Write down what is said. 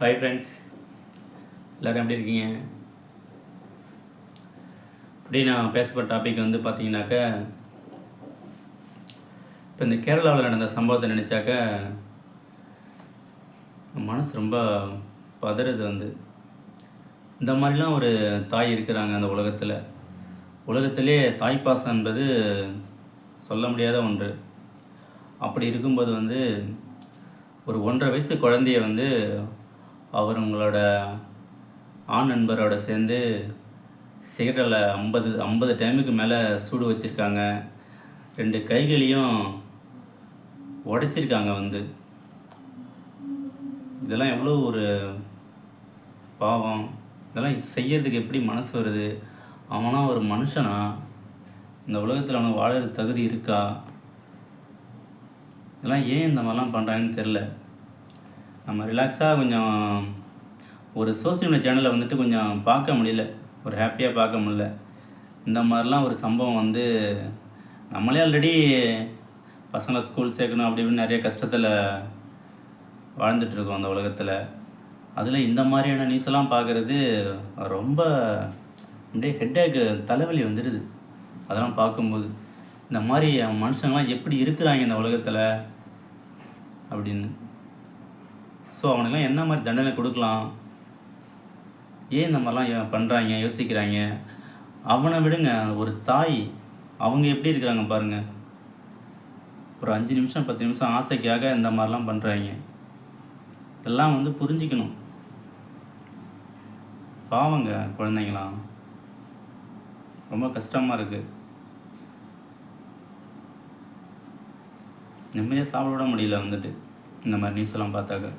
Hi friends, எல்லோரும் எப்படி இருக்கீங்க? இப்படி நான் பேசப்பட்ட டாபிக் வந்து பார்த்தீங்கன்னாக்கா, இப்போ இந்த கேரளாவில் நடந்த சம்பவத்தை நினச்சாக்கா மனசு ரொம்ப பதறுது. இந்த மாதிரிலாம் ஒரு தாய் இருக்கிறாங்க அந்த உலகத்திலே தாய்ப்பாசம் என்பது சொல்ல முடியாத ஒன்று. அப்படி இருக்கும்போது ஒரு 1.5 வயசு குழந்தைய அவங்களோட ஆண் நண்பரோட சேர்ந்து சிகரெட்டில் 50 டைமுக்கு மேலே சூடு வச்சுருக்காங்க. 2 கைகளையும் உடைச்சிருக்காங்க. இதெல்லாம் எவ்வளோ ஒரு பாவம்! இதெல்லாம் செய்யறதுக்கு எப்படி மனசு வருது? அவனா ஒரு மனுஷனா? இந்த உலகத்தில் அவனுக்கு வாழறது தகுதி இருக்கா? இதெல்லாம் ஏன் இந்த மாதிரிலாம் பண்ணுறாங்கன்னு தெரில. நம்ம ரிலாக்ஸாக கொஞ்சம் ஒரு சோசியல் மீடியா சேனலை கொஞ்சம் பார்க்க முடியல, ஒரு ஹாப்பியாக பார்க்க முடியல. இந்த மாதிரிலாம் ஒரு சம்பவம் நம்மளே ஆல்ரெடி பசங்களை ஸ்கூல் சேர்க்கணும் அப்படி இப்படின்னு நிறைய கஷ்டத்தில் வாழ்ந்துட்டுருக்கோம் அந்த உலகத்தில். அதில் இந்த மாதிரியான நியூஸெல்லாம் பார்க்குறது ரொம்ப அப்படியே ஹெட்டேக்கு, தலைவலி வந்துடுது அதெல்லாம் பார்க்கும்போது. இந்த மாதிரி மனுஷங்களாம் எப்படி இருக்கிறாங்க இந்த உலகத்தில் அப்படின்னு. ஸோ அவனுக்கெல்லாம் என்ன மாதிரி தண்டனை கொடுக்கலாம்? ஏன் இந்த மாதிரிலாம் பண்ணுறாங்க, யோசிக்கிறாங்க? அவனை விடுங்க, ஒரு தாய் அவங்க எப்படி இருக்கிறாங்க பாருங்கள். ஒரு 5 நிமிஷம் 10 நிமிஷம் ஆசைக்காக இந்த மாதிரிலாம் பண்ணுறாங்க. இதெல்லாம் புரிஞ்சிக்கணும். பாவங்க குழந்தைங்களாம், ரொம்ப கஷ்டமாக இருக்குது. நிம்மதியாக சாப்பிட விட முடியல இந்த மாதிரி நியூஸ் எல்லாம் பார்த்தாக்க.